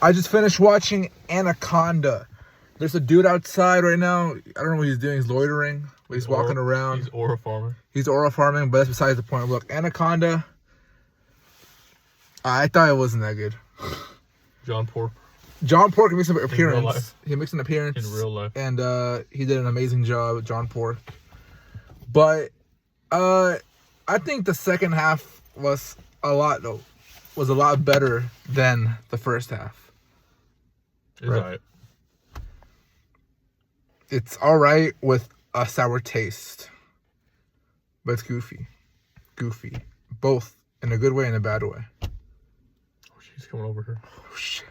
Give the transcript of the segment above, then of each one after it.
I just finished watching Anaconda. There's a dude outside right now. I don't know what he's doing. He's loitering. He's walking around. He's aura farming. He's aura farming, but that's besides the point. Look, Anaconda. I thought it wasn't that good. John Pork. John Pork makes an appearance. In real life. He makes an appearance In real life. and he did an amazing job with John Pork. But I think the second half was a lot better than the first half. It's alright. It's alright with a sour taste, but it's goofy, both in a good way and a bad way. Oh, she's coming over here. Oh shit!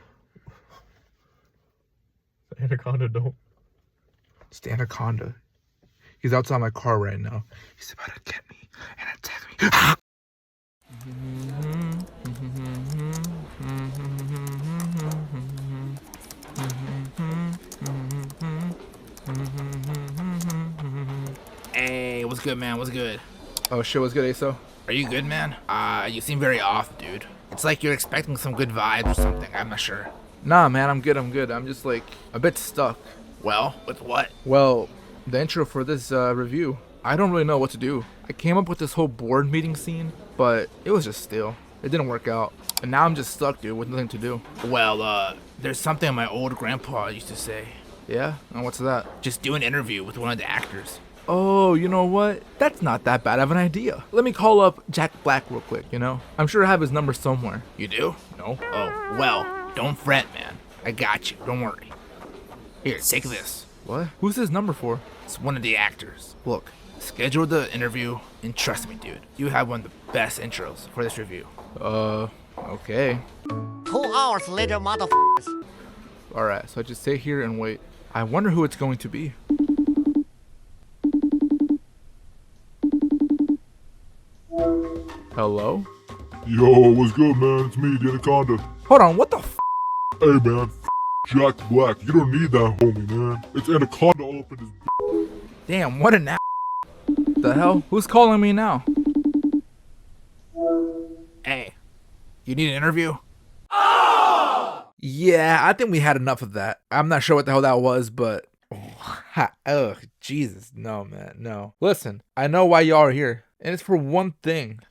The Anaconda don't. It's the Anaconda. He's outside my car right now. He's about to get me and attack me. Hey, what's good, man? What's good? Oh shit! What's good, Aso? Are you good, man? You seem very off, dude. It's like you're expecting some good vibes or something. I'm not sure. Nah, man, I'm good. I'm just like a bit stuck. Well, with what? Well, the intro for this review, I don't really know what to do. I came up with this whole board meeting scene, but it was just stale. It didn't work out. And now I'm just stuck, dude, with nothing to do. Well, there's something my old grandpa used to say. Yeah? And what's that? Just do an interview with one of the actors. Oh, you know what? That's not that bad of an idea. Let me call up Jack Black real quick, you know? I'm sure I have his number somewhere. You do? No? Oh, well, don't fret, man. I got you. Don't worry. Here, take this. What? Who's his number for? It's one of the actors. Look, schedule the interview, and trust me, dude, you have one of the best intros for this review. Okay. 2 hours later, motherfuckers. Alright, so I just sit here and wait. I wonder who it's going to be. Hello? Yo, what's good, man? It's me, the Anaconda. Hold on, what the f? Hey, man, Jack Black. You don't need that, homie, man. It's Anaconda all up in his. Damn, what an a**. The hell? Who's calling me now? Hey, you need an interview? Yeah, I think we had enough of that. I'm not sure what the hell that was, but... Oh, Jesus. No, man, no. Listen, I know why y'all are here, and it's for one thing.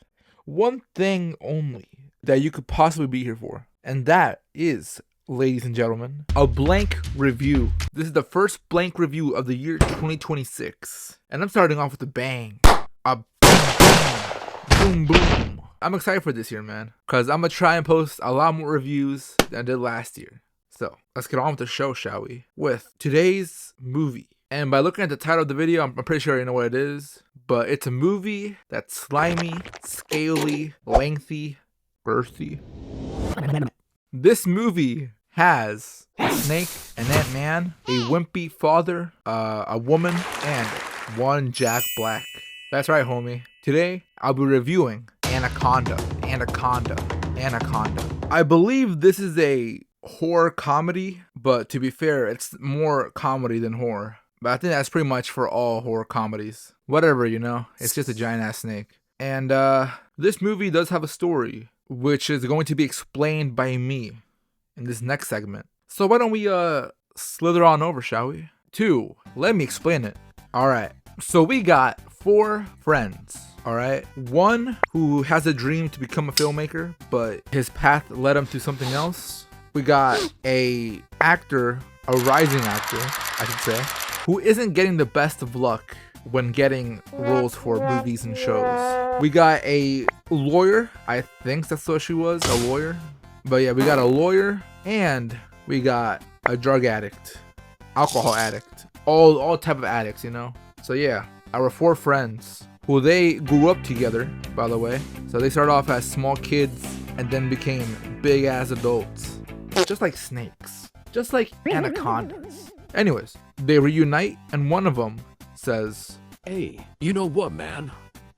One thing only that you could possibly be here for. And that is, ladies and gentlemen, a blank review. This is the first blank review of the year 2026. And I'm starting off with a bang. A boom, boom, boom. I'm excited for this year, man. Because I'm going to try and post a lot more reviews than I did last year. So, let's get on with the show, shall we? With today's movie. And by looking at the title of the video, I'm pretty sure you know what it is. But it's a movie that's slimy, scaly, lengthy, girthy. This movie has a snake, an ant-man, a wimpy father, a woman, and one Jack Black. That's right, homie. Today, I'll be reviewing Anaconda. I believe this is a horror comedy, but to be fair, it's more comedy than horror. But I think that's pretty much for all horror comedies. Whatever, you know, it's just a giant ass snake. And this movie does have a story, which is going to be explained by me in this next segment. So why don't we slither on over, shall we? 2, let me explain it. Alright, so we got 4 friends. Alright, one who has a dream to become a filmmaker, but his path led him to something else. We got a actor, a rising actor, I should say, who isn't getting the best of luck when getting roles for movies and shows. We got a lawyer, I think that's what she was, a lawyer. But yeah, we got a lawyer, and we got a drug addict, alcohol addict, all type of addicts, you know? So yeah, our 4 friends, who they grew up together, by the way. So they started off as small kids and then became big ass adults. Just like snakes. Just like anacondas. Anyways, they reunite and one of them says, "Hey, you know what, man?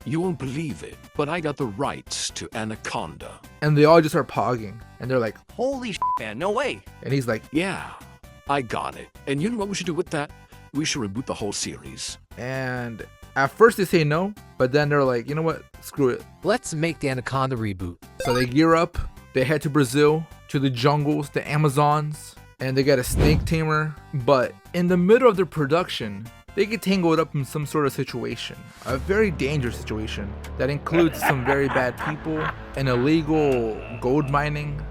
You won't believe it, but I got the rights to Anaconda." And they all just start pogging. And they're like, Holy shit, man, no way. and he's like, Yeah, I got it. And you know what we should do with that? We should reboot the whole series. and at first they say no, but then they're like, you know what? Screw it. Let's make the Anaconda reboot. So they gear up They head to Brazil, to the jungles, the Amazons, and they get a snake tamer. But in the middle of their production, they get tangled up in some sort of situation, a very dangerous situation that includes some very bad people, an illegal gold mining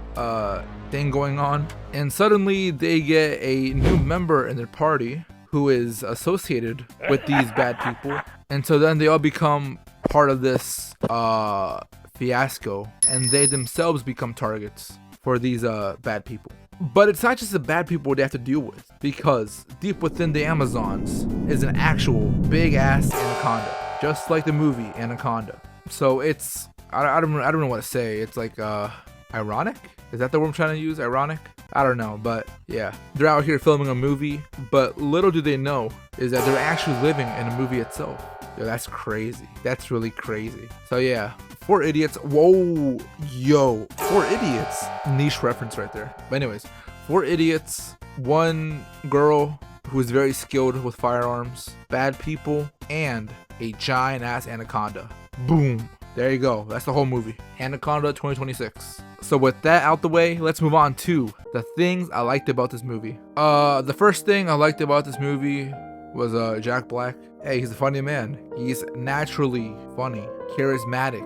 thing going on, and suddenly they get a new member in their party who is associated with these bad people, and so then they all become part of this fiasco, and they themselves become targets for these bad people. But it's not just the bad people they have to deal with, because deep within the Amazons is an actual big ass anaconda, just like the movie Anaconda. So it's I don't know what to say. It's like ironic. Is that the word I'm trying to use? Ironic? I don't know, but yeah, they're out here filming a movie, but little do they know is that they're actually living in a movie itself. Yo, that's crazy. That's really crazy. So yeah, 4 idiots. Whoa, yo, 4 idiots. Niche reference right there. But anyways, 4 idiots, 1 girl who is very skilled with firearms, bad people, and a giant ass anaconda. Boom. There you go. That's the whole movie. Anaconda 2026. So with that out the way, let's move on to the things I liked about this movie. The first thing I liked about this movie was Jack Black. Hey, he's a funny man. He's naturally funny, charismatic,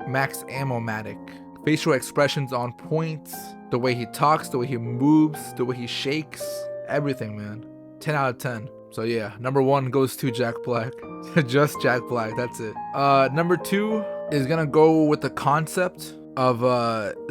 max ammo-matic, facial expressions on point, the way he talks, the way he moves, the way he shakes, everything, man. 10 out of 10. So yeah, number 1 goes to Jack Black. Just Jack Black, that's it. Number 2 is gonna go with the concept of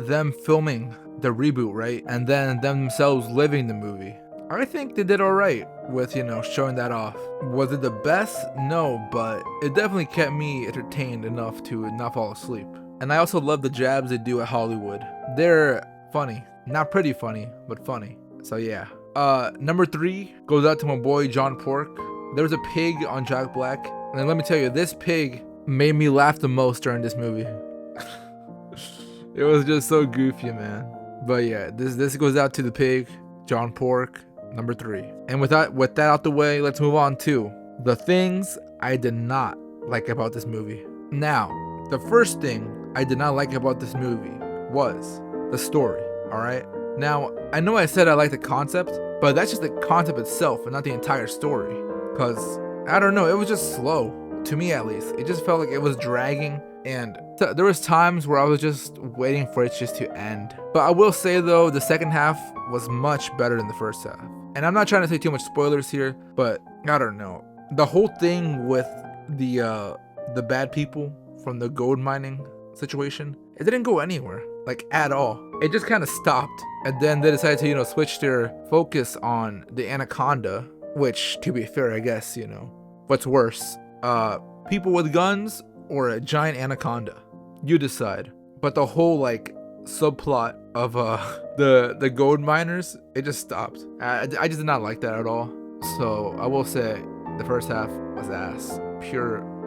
them filming the reboot, right? And then themselves living the movie. I think they did alright with, showing that off. Was it the best? No, but it definitely kept me entertained enough to not fall asleep. And I also love the jabs they do at Hollywood. They're funny. Not pretty funny, but funny. So yeah. Number 3 goes out to my boy John Pork. There was a pig on Jack Black. And let me tell you, this pig made me laugh the most during this movie. It was just so goofy, man. But yeah, this goes out to the pig, John Pork, number 3. And with that out the way, let's move on to the things I did not like about this movie. Now, the first thing I did not like about this movie was the story, alright? Now, I know I said I like the concept, but that's just the concept itself and not the entire story. Because, I don't know, it was just slow. To me at least. It just felt like it was dragging, and there was times where I was just waiting for it just to end. But I will say though, the second half was much better than the first half. And I'm not trying to say too much spoilers here, but I don't know. The whole thing with the bad people from the gold mining situation, it didn't go anywhere, like at all. It just kind of stopped. And then they decided to, switch their focus on the anaconda, which, to be fair, I guess, what's worse? People with guns or a giant anaconda, you decide. But the whole subplot of the gold miners, it just stopped. I just did not like that at all. So I will say the first half was ass.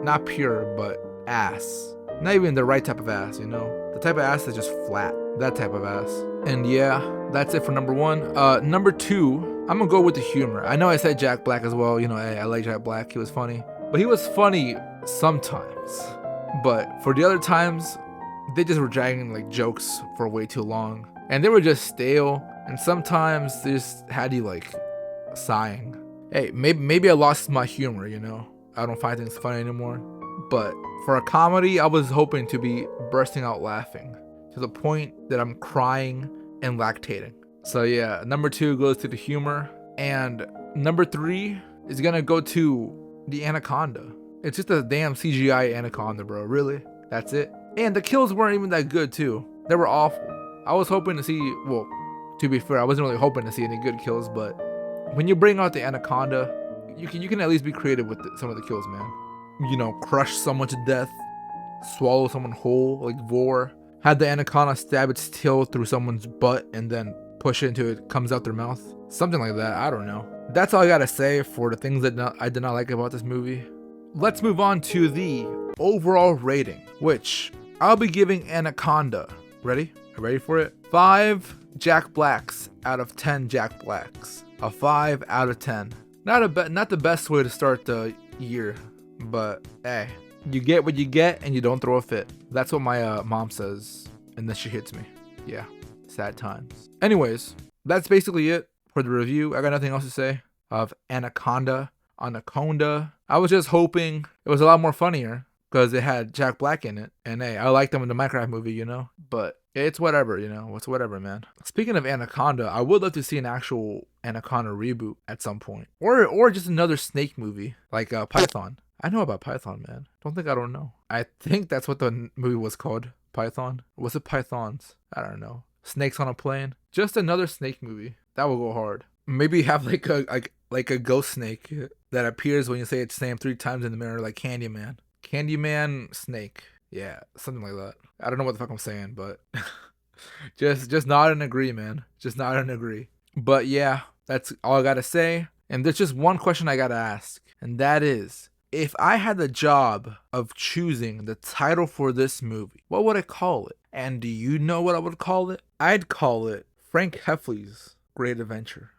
Not pure, but ass. Not even the right type of ass, the type of ass that's just flat, that type of ass. And yeah, that's it for number 1. Number 2, I'm gonna go with the humor. I know I said Jack Black as well. Hey, I like Jack Black, he was funny. But he was funny sometimes. But for the other times, they just were dragging jokes for way too long. And they were just stale. And sometimes they just had you sighing. Hey, maybe I lost my humor, I don't find things funny anymore. But for a comedy, I was hoping to be bursting out laughing to the point that I'm crying and lactating. So yeah, number 2 goes to the humor. And number 3 is gonna go to the anaconda. It's just a damn CGI anaconda, bro. Really? That's it? And the kills weren't even that good, too. They were awful. I was hoping to see, well, to be fair, I wasn't really hoping to see any good kills, but when you bring out the anaconda, you can at least be creative with some of the kills, man. Crush someone to death, swallow someone whole, like Vor. Had the anaconda stab its tail through someone's butt and then push it until it comes out their mouth. Something like that, I don't know. That's all I gotta say for the things that I did not like about this movie. Let's move on to the overall rating, which I'll be giving Anaconda. Ready? Are you ready for it? 5 Jack Blacks out of 10 Jack Blacks. A 5 out of 10. Not the best way to start the year, but hey, you get what you get and you don't throw a fit. That's what my mom says, and then she hits me. Yeah, sad times. Anyways, that's basically it for the review. I got nothing else to say of Anaconda. I was just hoping it was a lot more funnier because it had Jack Black in it. And hey, I liked him in the Minecraft movie, you know? But it's whatever, you know? It's whatever, man. Speaking of Anaconda, I would love to see an actual Anaconda reboot at some point. Or just another snake movie, like Python. I know about Python, man. Don't think I don't know. I think that's what the movie was called. Python? Was it Pythons? I don't know. Snakes on a plane? Just another snake movie. That will go hard. Maybe have like a ghost snake that appears when you say its name 3 times in the mirror, like Candyman. Candyman snake. Yeah, something like that. I don't know what the fuck I'm saying, but just nod and agree, man. Just nod and agree. But yeah, that's all I gotta say. And there's just one question I gotta ask, and that is, if I had the job of choosing the title for this movie, what would I call it? And do you know what I would call it? I'd call it Frank Heffley's Great Adventure.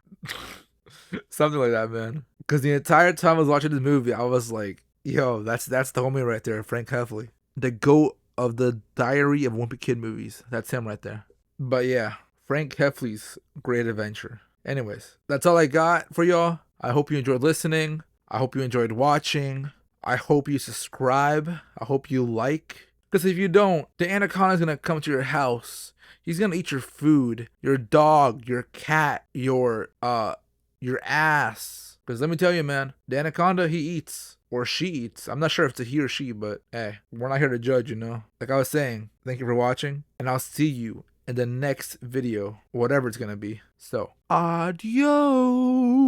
Something like that, man. Because the entire time I was watching this movie, I was like, yo, that's the homie right there, Frank Heffley. The GOAT of the Diary of Wimpy Kid movies. That's him right there. But yeah, Frank Heffley's Great Adventure. Anyways, that's all I got for y'all. I hope you enjoyed listening. I hope you enjoyed watching. I hope you subscribe. I hope you like. Because if you don't, the Anaconda's going to come to your house. He's going to eat your food, your dog, your cat, your ass. Because let me tell you, man, the Anaconda, he eats. Or she eats. I'm not sure if it's a he or she, but hey, we're not here to judge, you know? Like I was saying, thank you for watching. And I'll see you in the next video, whatever it's going to be. So, adios.